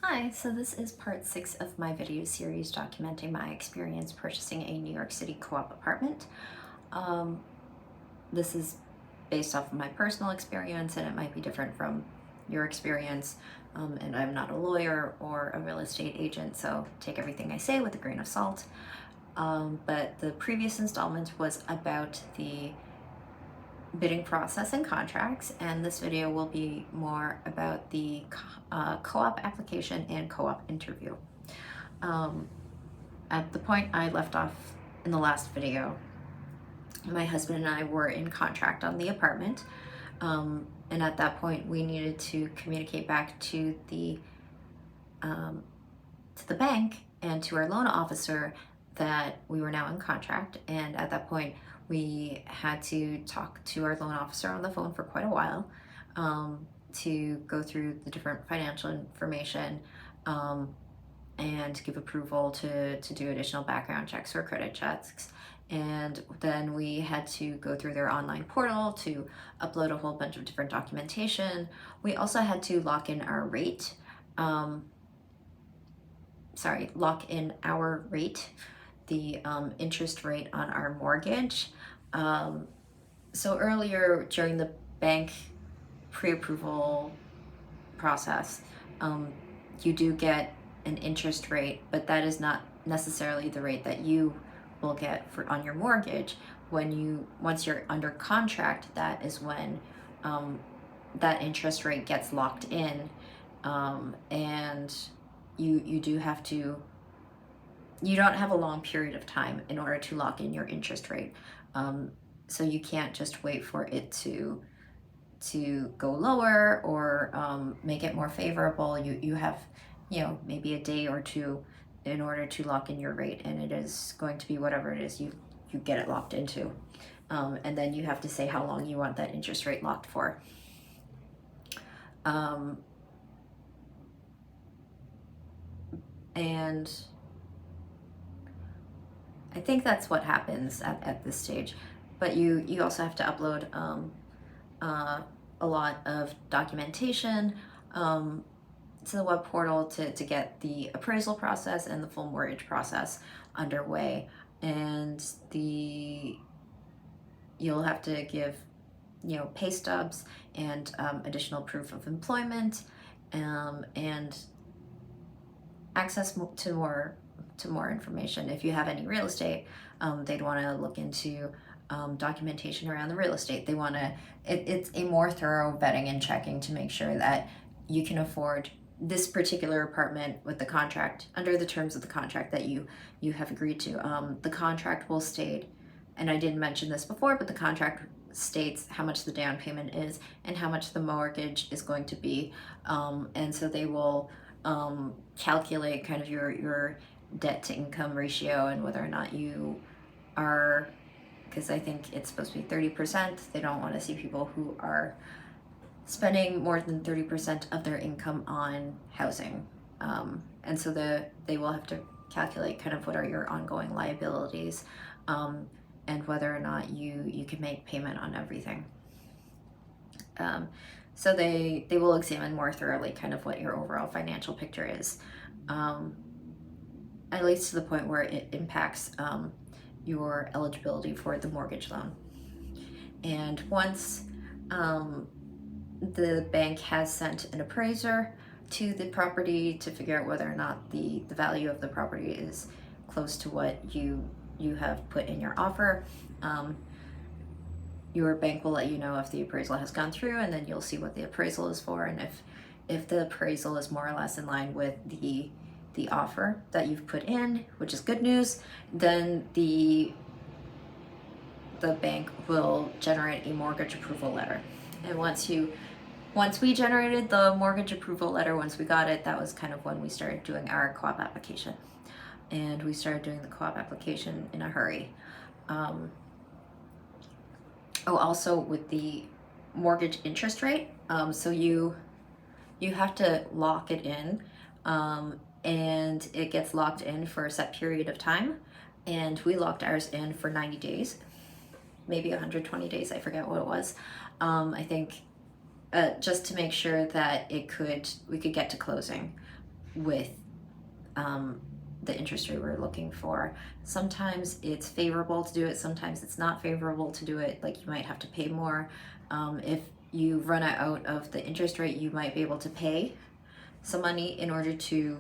Hi, so this is part 6 of my video series documenting my experience purchasing a New York City co-op apartment. Um, this is based off of my personal experience and it might be different from your experience. And I'm not a lawyer or a real estate agent, so take everything I say with a grain of salt. But the previous installment was about the bidding process and contracts, and this video will be more about the co-op application and co-op interview. Um, at the point I left off in the last video, my husband and I were in contract on the apartment, and at that point we needed to communicate back to the bank and to our loan officer that we were now in contract. And at that point, we had to talk to our loan officer on the phone for quite a while to go through the different financial information and give approval to do additional background checks or credit checks. And then we had to go through their online portal to upload a whole bunch of different documentation. We also had to lock in our rate. Lock in our rate, the interest rate on our mortgage. So earlier during the bank pre-approval process, you do get an interest rate, but that is not necessarily the rate that you will get on your mortgage. Once you're under contract, that is when that interest rate gets locked in, and you do have to, you don't have a long period of time in order to lock in your interest rate. So you can't just wait for it to go lower or make it more favorable. You have, maybe a day or two in order to lock in your rate, and it is going to be whatever it is you get it locked into. And then you have to say how long you want that interest rate locked for. And I think that's what happens at this stage. But you also have to upload a lot of documentation to the web portal to get the appraisal process and the full mortgage process underway. And you'll have to give pay stubs and additional proof of employment, and access to more information. If you have any real estate, they'd want to look into documentation around the real estate. They want to, it's a more thorough vetting and checking to make sure that you can afford this particular apartment with the contract, under the terms of the contract that you have agreed to. The contract will state, and I didn't mention this before, but the contract states how much the down payment is and how much the mortgage is going to be. And so they will calculate kind of your debt to income ratio and whether or not you are, because I think it's supposed to be 30%. They don't want to see people who are spending more than 30% of their income on housing. And so they will have to calculate kind of what are your ongoing liabilities, and whether or not you can make payment on everything. So they will examine more thoroughly kind of what your overall financial picture is, at least to the point where it impacts your eligibility for the mortgage loan. And once the bank has sent an appraiser to the property to figure out whether or not the value of the property is close to what you have put in your offer, your bank will let you know if the appraisal has gone through, and then you'll see what the appraisal is for. And if the appraisal is more or less in line with the offer that you've put in, which is good news, then the bank will generate a mortgage approval letter. And once we generated the mortgage approval letter, once we got it, that was kind of when we started doing our co-op application. And we started doing the co-op application in a hurry. Also with the mortgage interest rate, so you have to lock it in, and it gets locked in for a set period of time. And we locked ours in for 90 days, maybe 120 days, I forget what it was. I think just to make sure that we could get to closing. with the interest rate we're looking for. Sometimes it's favorable to do it, sometimes it's not favorable to do it, like you might have to pay more. If you run out of the interest rate, you might be able to pay some money in order to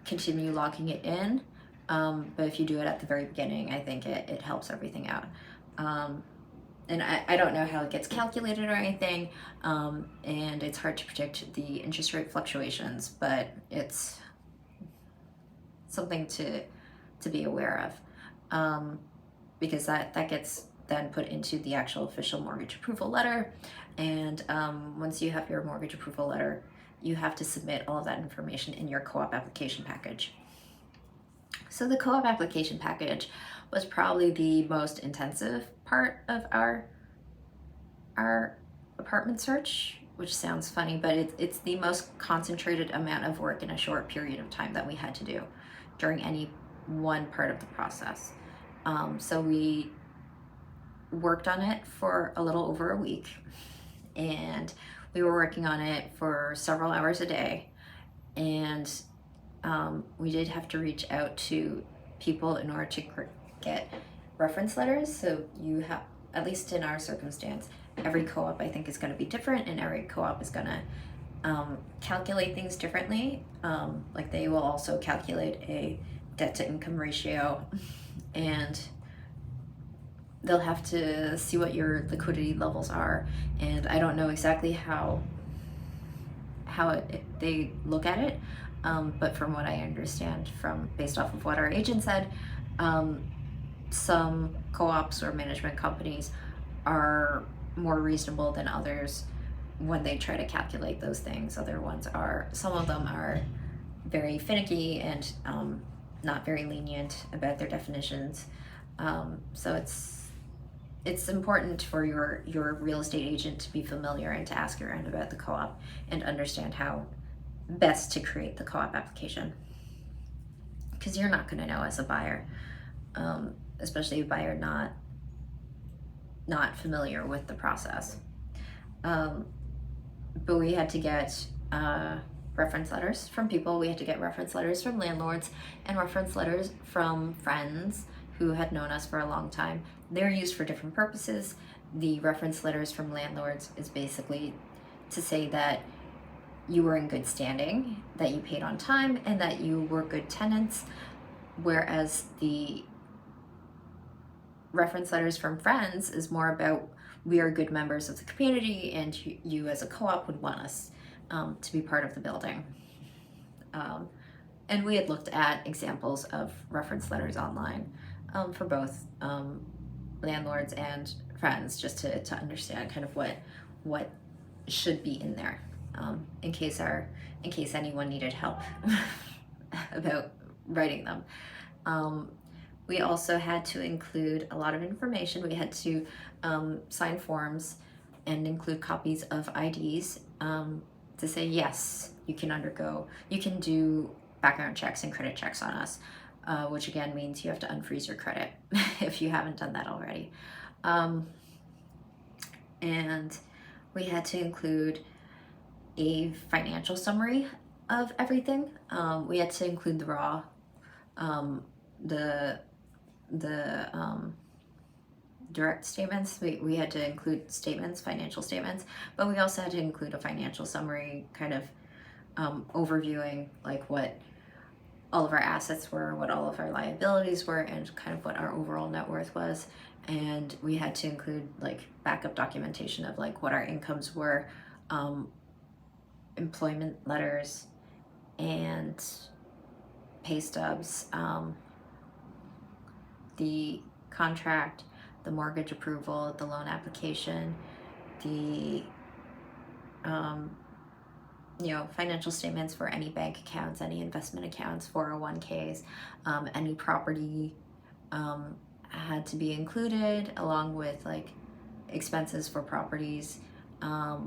continue locking it in. But if you do it at the very beginning, I think it helps everything out. And I don't know how it gets calculated or anything, and it's hard to predict the interest rate fluctuations, but it's something to be aware of, because that gets then put into the actual official mortgage approval letter. And once you have your mortgage approval letter, you have to submit all of that information in your co-op application package. So the co-op application package was probably the most intensive part of our apartment search, which sounds funny, but it's the most concentrated amount of work in a short period of time that we had to do during any one part of the process. So we worked on it for a little over a week, and we were working on it for several hours a day, and we did have to reach out to people in order to get reference letters. So you have, at least in our circumstance, every co-op I think is going to be different, and every co-op is going to calculate things differently. Like they will also calculate a debt to income ratio, and they'll have to see what your liquidity levels are. And I don't know exactly how they look at it, but from what I understand, based off of what our agent said, some co-ops or management companies are more reasonable than others when they try to calculate those things. Some of them are very finicky and not very lenient about their definitions. So it's important for your real estate agent to be familiar and to ask around about the co-op and understand how best to create the co-op application, because you're not going to know as a buyer, especially a buyer not familiar with the process. But we had to get reference letters from people. We had to get reference letters from landlords and reference letters from friends who had known us for a long time. They're used for different purposes. The reference letters from landlords is basically to say that you were in good standing, that you paid on time, and that you were good tenants, whereas the reference letters from friends is more about, we are good members of the community, and you as a co-op would want us to be part of the building. And we had looked at examples of reference letters online for both landlords and friends, just to understand kind of what should be in there, in case anyone needed help about writing them. We also had to include a lot of information. We had to sign forms and include copies of IDs to say, yes, you can do background checks and credit checks on us, which again means you have to unfreeze your credit if you haven't done that already. And we had to include a financial summary of everything. We had to include the raw, the direct statements. We had to include statements, financial statements, but we also had to include a financial summary, kind of overviewing like what all of our assets were, what all of our liabilities were, and kind of what our overall net worth was. And we had to include like backup documentation of like what our incomes were, employment letters and pay stubs, the contract, the mortgage approval, the loan application, the financial statements for any bank accounts, any investment accounts, 401ks, any property had to be included, along with like expenses for properties. I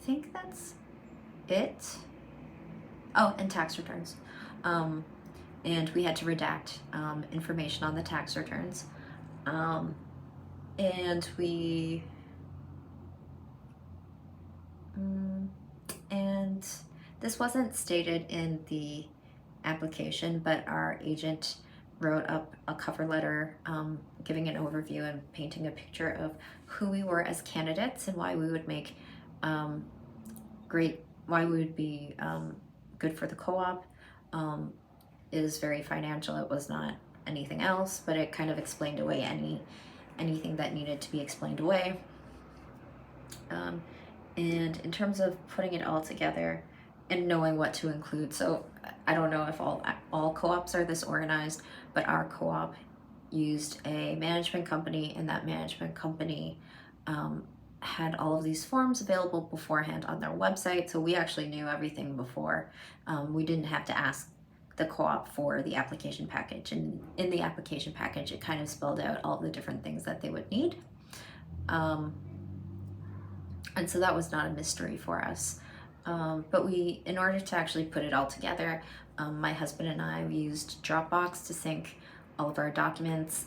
think that's it. Oh, and tax returns. And we had to redact information on the tax returns. And we And this wasn't stated in the application, but our agent wrote up a cover letter giving an overview and painting a picture of who we were as candidates and why we would make why we would be good for the co-op. Is very financial. It was not anything else, but it kind of explained away anything that needed to be explained away. And in terms of putting it all together and knowing what to include, so I don't know if all co-ops are this organized, but our co-op used a management company, and that management company had all of these forms available beforehand on their website, so we actually knew everything before. We didn't have to ask the co-op for the application package, and in the application package it kind of spelled out all the different things that they would need. And so that was not a mystery for us. But in order to actually put it all together, my husband and I used Dropbox to sync all of our documents,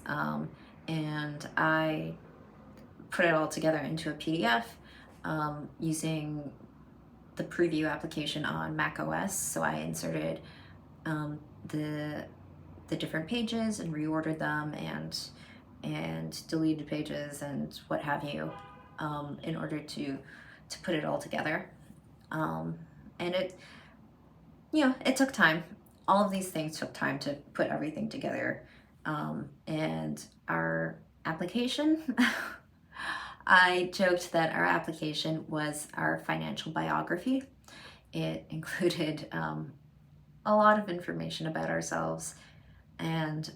and I put it all together into a PDF using the preview application on Mac OS. So I inserted the different pages and reordered them and deleted pages and what have you, in order to put it all together. And it took time. All of these things took time to put everything together. And our application, I joked that our application was our financial biography. It included a lot of information about ourselves, and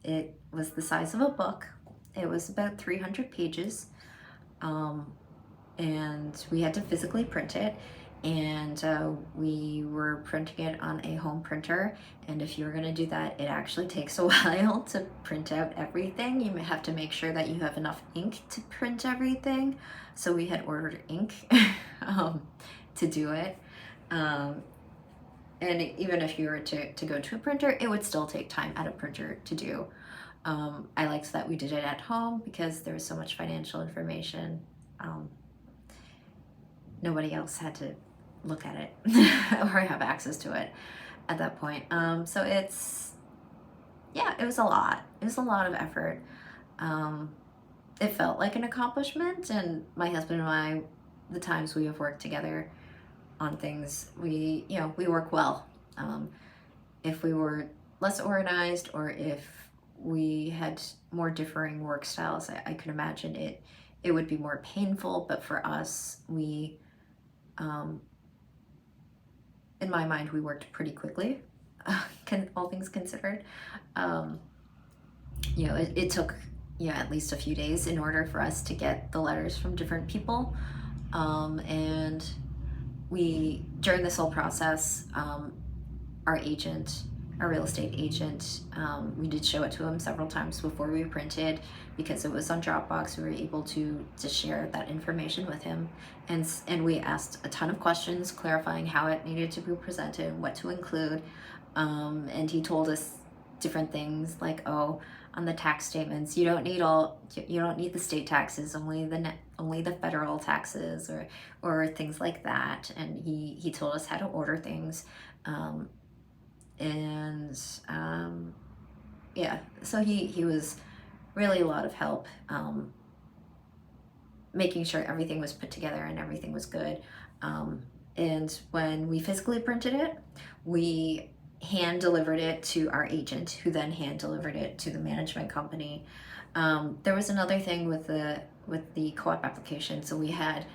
it was the size of a book. It was about 300 pages, and we had to physically print it, and we were printing it on a home printer. And if you're going to do that, it actually takes a while to print out everything. You may have to make sure that you have enough ink to print everything, so we had ordered ink to do it. And even if you were to go to a printer, it would still take time at a printer to do. I liked that we did it at home because there was so much financial information. Nobody else had to look at it or have access to it at that point. So it was a lot. It was a lot of effort. It felt like an accomplishment, and my husband and I, the times we have worked together on things, we work well. If we were less organized, or if we had more differing work styles, I could imagine it would be more painful. But for us, we, in my mind, we worked pretty quickly, all things considered. It took at least a few days in order for us to get the letters from different people, and during this whole process, our real estate agent, we did show it to him several times before we printed. Because it was on Dropbox, we were able to share that information with him, and we asked a ton of questions clarifying how it needed to be presented and what to include, and he told us different things like, on the tax statements, you don't need the state taxes, only the federal taxes, or things like that. And he told us how to order things, so he was really a lot of help, making sure everything was put together and everything was good. And when we physically printed it, we hand delivered it to our agent, who then hand delivered it to the management company. There was another thing with the co-op application. So we had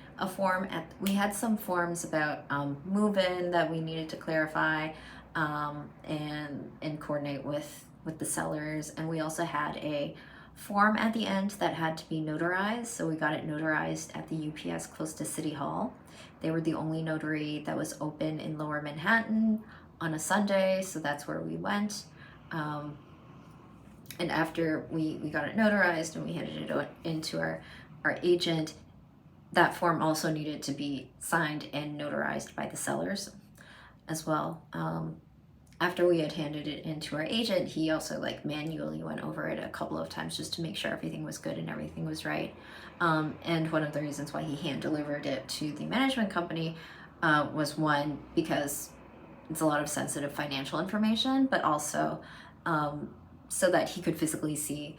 some forms about move-in that we needed to clarify, and coordinate with the sellers. And we also had a form at the end that had to be notarized. So we got it notarized at the UPS close to City Hall. They were the only notary that was open in Lower Manhattan on a Sunday, so that's where we went. And after we got it notarized and we handed it into our agent, that form also needed to be signed and notarized by the sellers as well. after we had handed it in to our agent, he also like manually went over it a couple of times just to make sure everything was good and everything was right. And one of the reasons why he hand delivered it to the management company was, one, because it's a lot of sensitive financial information, but also so that he could physically see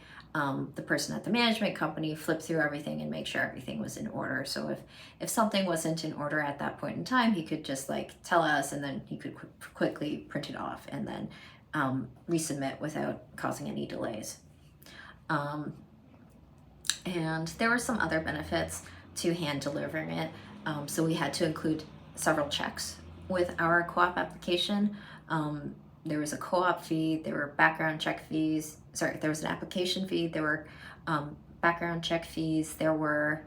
the person at the management company flip through everything and make sure everything was in order. So if something wasn't in order at that point in time, he could just like tell us, and then he could quickly print it off and then resubmit without causing any delays. And there were some other benefits to hand delivering it. So we had to include several checks with our co-op application. There was a co-op fee, there were background check fees, there was an application fee, there were background check fees, there were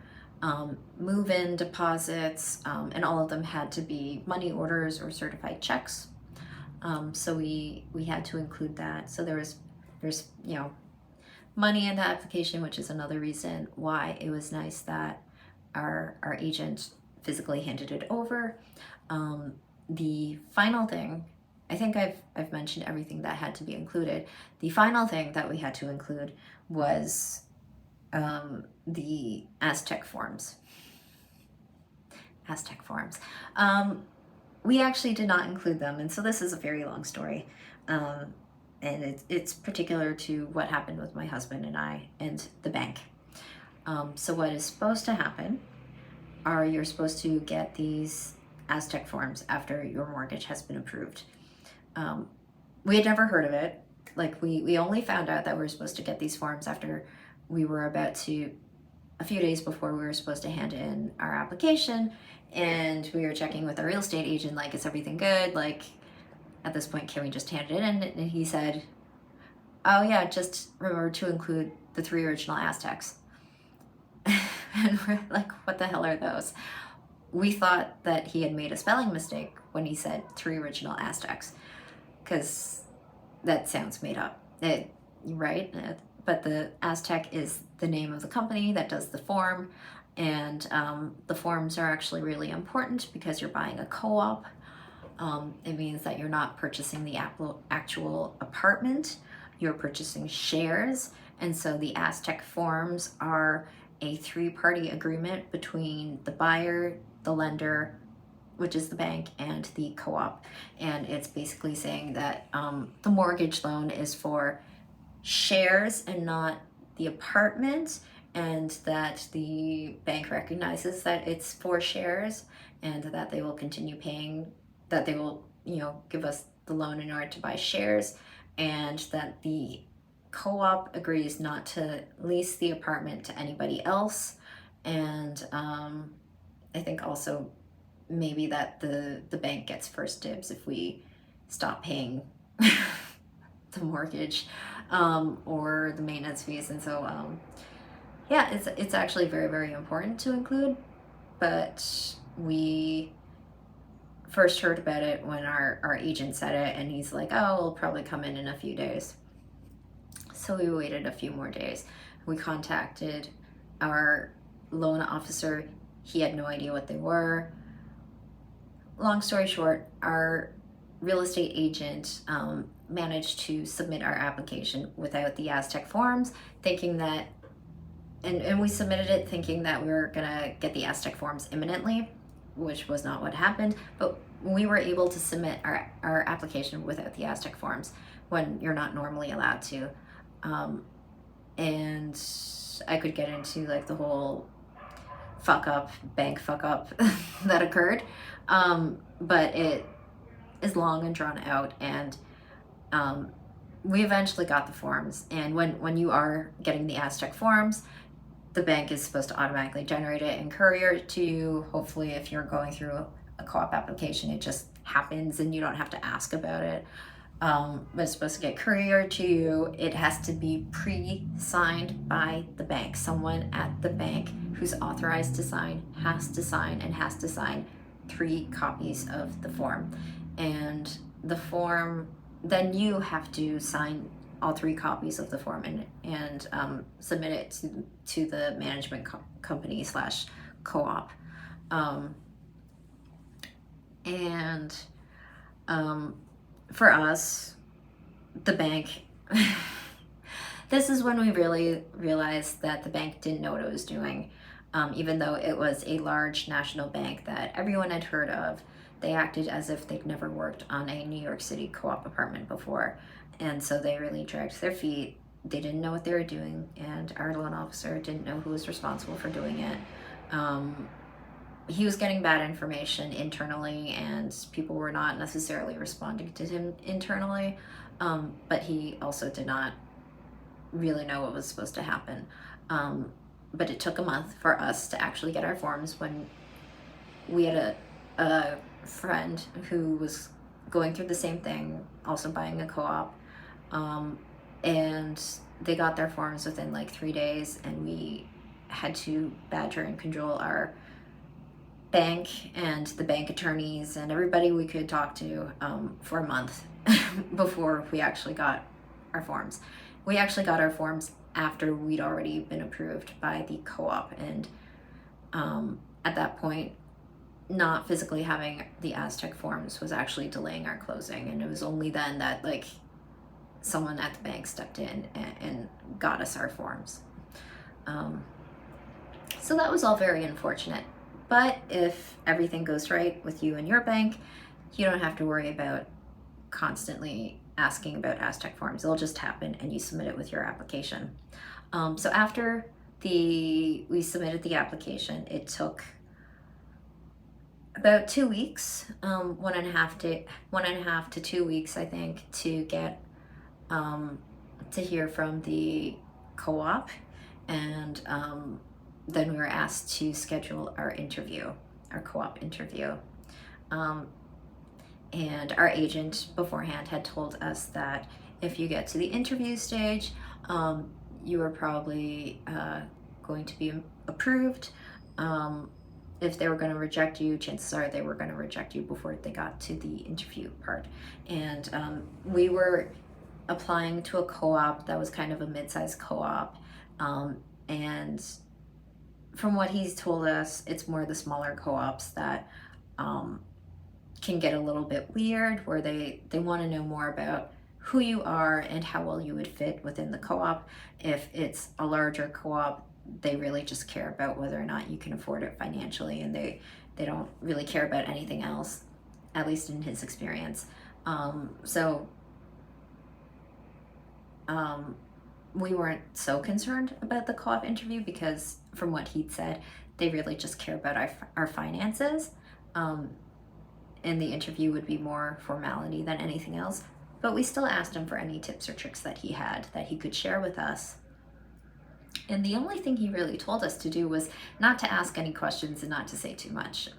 move-in deposits, and all of them had to be money orders or certified checks. So we had to include that. So there's money in the application, which is another reason why it was nice that our agent physically handed it over. The final thing, I think I've mentioned everything that had to be included. The final thing that we had to include was the Aztec forms. We actually did not include them, and so this is a very long story. And it's particular to what happened with my husband and I and the bank. So what is supposed to happen are you're supposed to get these Aztec forms after your mortgage has been approved. We had never heard of it. Like we only found out that we were supposed to get these forms after we were about to, a few days before we were supposed to hand in our application, and we were checking with our real estate agent, like, is everything good? Like, at this point, can we just hand it in? And he said, oh yeah, just remember to include the 3 original Aztecs. And we're like, what the hell are those? We thought that he had made a spelling mistake when he said 3 original Aztecs, because that sounds made up, right? But the Aztec is the name of the company that does the form, and the forms are actually really important because you're buying a co-op. It means that you're not purchasing the actual apartment, you're purchasing shares, and so the Aztec forms are a 3-party agreement between the buyer, the lender, which is the bank, and the co-op. And it's basically saying that the mortgage loan is for shares and not the apartment, and that the bank recognizes that it's for shares and that they will continue paying, that they will, give us the loan in order to buy shares, and that the co-op agrees not to lease the apartment to anybody else. And I think also maybe that the bank gets first dibs if we stop paying the mortgage or the maintenance fees. And so yeah, it's actually very, very important to include, but we first heard about it when our agent said it, and he's like, oh, it'll probably come in a few days. So we waited a few more days. We contacted our loan officer. He had no idea what they were. Long story short, our real estate agent managed to submit our application without the Aztec forms, thinking that, and we submitted it thinking that we were gonna get the Aztec forms imminently, which was not what happened. But we were able to submit our application without the Aztec forms when you're not normally allowed to. And I could get into like the whole bank fuck up that occurred. But it is long and drawn out, and we eventually got the forms. And when you are getting the Aztec forms, the bank is supposed to automatically generate it and courier it to you. Hopefully, if you're going through a co-op application, it just happens and you don't have to ask about it. But it's supposed to get couriered to you. It has to be pre-signed by the bank. Someone at the bank who's authorized to sign has to sign 3 copies of the form. And the form, then you have to sign all 3 copies of the form and submit it to the management company / co-op. for us, the bank, this is when we really realized that the bank didn't know what it was doing. Even though it was a large national bank that everyone had heard of, they acted as if they'd never worked on a New York City co-op apartment before. And so they really dragged their feet. They didn't know what they were doing, and our loan officer didn't know who was responsible for doing it. He was getting bad information internally, and people were not necessarily responding to him internally, but he also did not really know what was supposed to happen. But it took a month for us to actually get our forms when we had a friend who was going through the same thing, also buying a co-op, and they got their forms within like 3 days, and we had to badger and control our bank and the bank attorneys and everybody we could talk to for a month before we actually got our forms. We actually got our forms after we'd already been approved by the co-op, and at that point, not physically having the Aztec forms was actually delaying our closing, and it was only then that like someone at the bank stepped in and got us our forms. So that was all very unfortunate. But if everything goes right with you and your bank, you don't have to worry about constantly asking about Aztec forms. It'll just happen and you submit it with your application. So after we submitted the application, it took about 2 weeks, 1.5 to 2 weeks, I think, to get to hear from the co-op, and then we were asked to schedule our interview, our co-op interview. And our agent beforehand had told us that if you get to the interview stage, you are probably going to be approved. If they were going to reject you, chances are they were going to reject you before they got to the interview part. And we were applying to a co-op that was kind of a mid-sized co-op. And from what he's told us, it's more the smaller co-ops that can get a little bit weird, where they want to know more about who you are and how well you would fit within the co-op. If it's a larger co-op, they really just care about whether or not you can afford it financially, and they don't really care about anything else, at least in his experience. We weren't so concerned about the co-op interview, because from what he'd said, they really just care about our finances. And the interview would be more formality than anything else. But we still asked him for any tips or tricks that he had that he could share with us. And the only thing he really told us to do was not to ask any questions and not to say too much.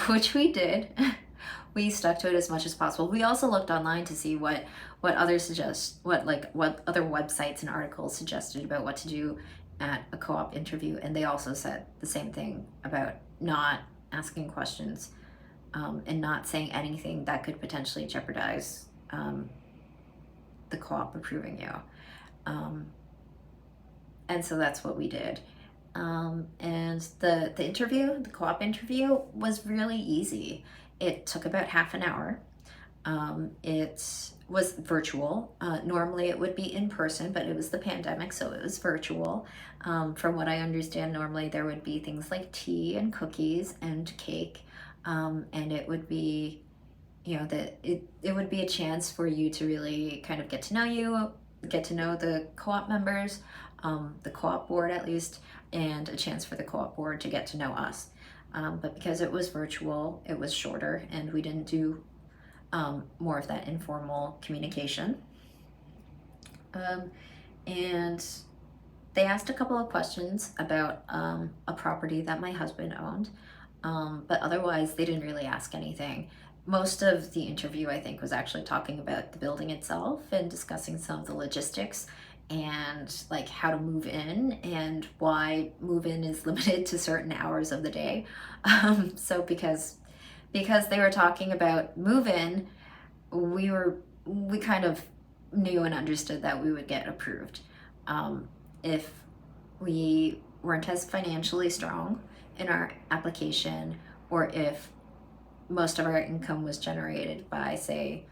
Which we did. We stuck to it as much as possible. We also looked online to see what others what other websites and articles suggested about what to do at a co-op interview, and they also said the same thing about not asking questions and not saying anything that could potentially jeopardize the co-op approving you. And so that's what we did. And the co-op interview was really easy. It took about half an hour. It was virtual. Normally it would be in person, but it was the pandemic, so it was virtual. From what I understand, normally there would be things like tea and cookies and cake, and it would be, it would be a chance for you to really kind of get to know the co-op members, the co-op board at least, and a chance for the co-op board to get to know us. But because it was virtual, it was shorter, and we didn't do more of that informal communication. And they asked a couple of questions about a property that my husband owned, but otherwise they didn't really ask anything. Most of the interview, I think, was actually talking about the building itself and discussing some of the logistics and like how to move in and why move-in is limited to certain hours of the day. So because they were talking about move-in, we kind of knew and understood that we would get approved. If we weren't as financially strong in our application, or if most of our income was generated by, say,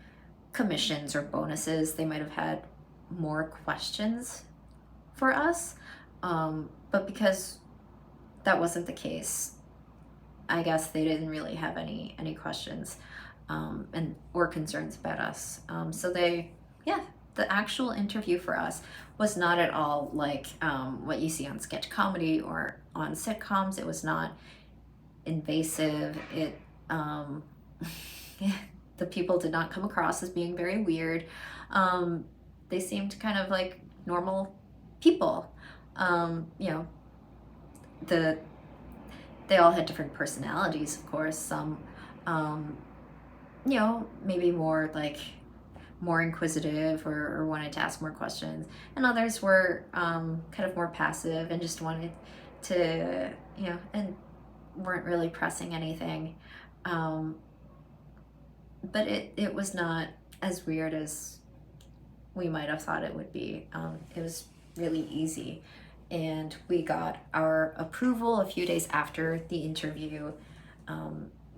commissions or bonuses, they might have had more questions for us. But because that wasn't the case, I guess they didn't really have any questions and or concerns about us. So the actual interview for us was not at all like what you see on sketch comedy or on sitcoms. It was not invasive. The people did not come across as being very weird. They seemed kind of like normal people. They all had different personalities, of course. Some, maybe more inquisitive or wanted to ask more questions, and others were kind of more passive and just wanted to, and weren't really pressing anything. But it was not as weird as we might have thought it would be. It was really easy. And we got our approval a few days after the interview.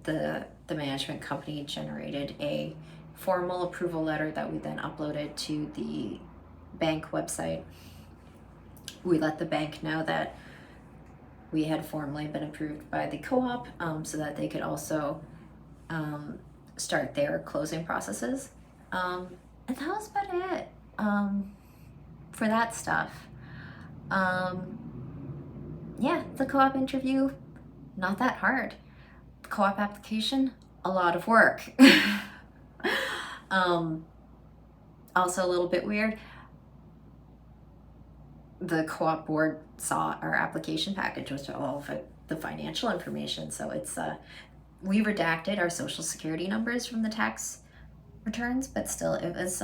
The management company generated a formal approval letter that we then uploaded to the bank website. We let the bank know that we had formally been approved by the co-op, so that they could also start their closing processes. And that was about it for that stuff. The co-op interview, not that hard. The co-op application, a lot of work. Also a little bit weird. The co-op board saw our application package, which all of the financial information. So it's we redacted our social security numbers from the tax returns, but still it was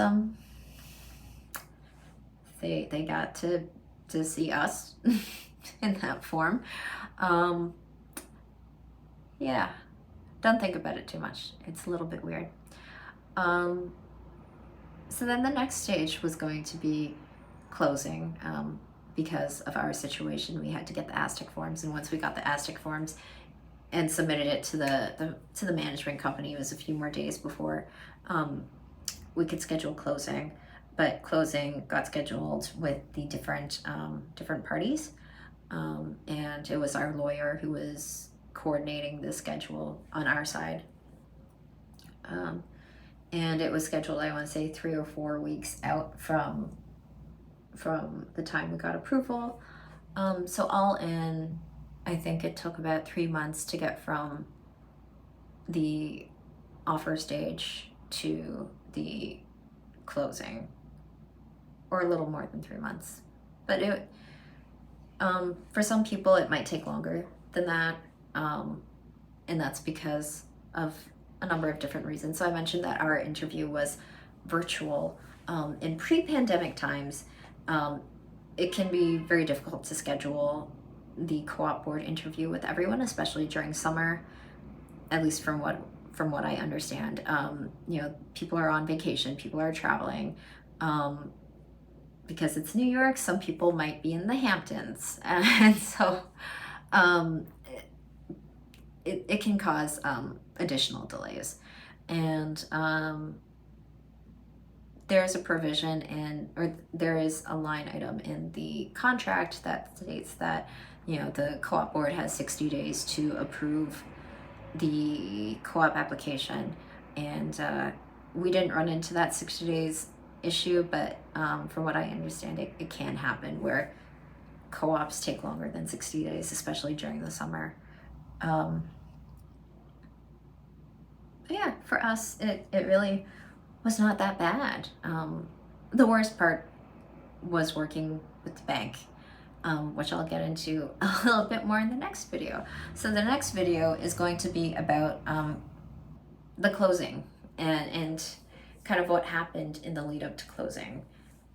they got to see us in that form. Don't think about it too much. It's a little bit weird. So then the next stage was going to be closing. Because of our situation, we had to get the Aztec forms, and once we got the Aztec forms and submitted it to the management company, it was a few more days before we could schedule closing. But closing got scheduled with the different parties, and it was our lawyer who was coordinating the schedule on our side. And it was scheduled, I want to say, 3 or 4 weeks out from the time we got approval. So all in, I think it took about 3 months to get from the offer stage to the closing, or a little more than 3 months. But it, for some people, it might take longer than that, and that's because of a number of different reasons. So I mentioned that our interview was virtual. In pre-pandemic times, it can be very difficult to schedule the co-op board interview with everyone, especially during summer, at least from what I understand. People are on vacation, people are traveling. Because it's New York, some people might be in the Hamptons. And so it can cause additional delays. And there's a provision there is a line item in the contract that states that, the co-op board has 60 days to approve the co-op application. And we didn't run into that 60 days issue, but from what I understand, it can happen where co-ops take longer than 60 days, especially during the summer. For us, it really was not that bad. The worst part was working with the bank, which I'll get into a little bit more in the next video. So the next video is going to be about the closing and kind of what happened in the lead up to closing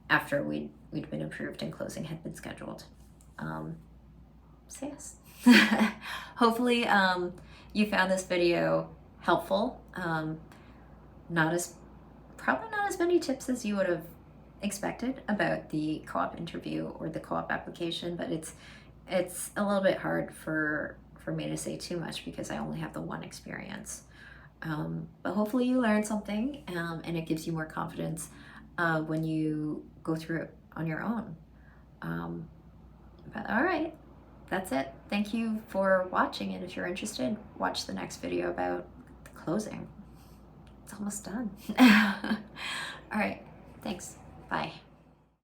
after we'd been approved and closing had been scheduled. So yes, hopefully you found this video helpful. Probably not as many tips as you would have expected about the co-op interview or the co-op application, but it's a little bit hard for me to say too much because I only have the one experience. But hopefully you learned something, and it gives you more confidence when you go through it on your own. But all right, that's it. Thank you for watching, and if you're interested, watch the next video about the closing. It's almost done. All right, thanks. Bye.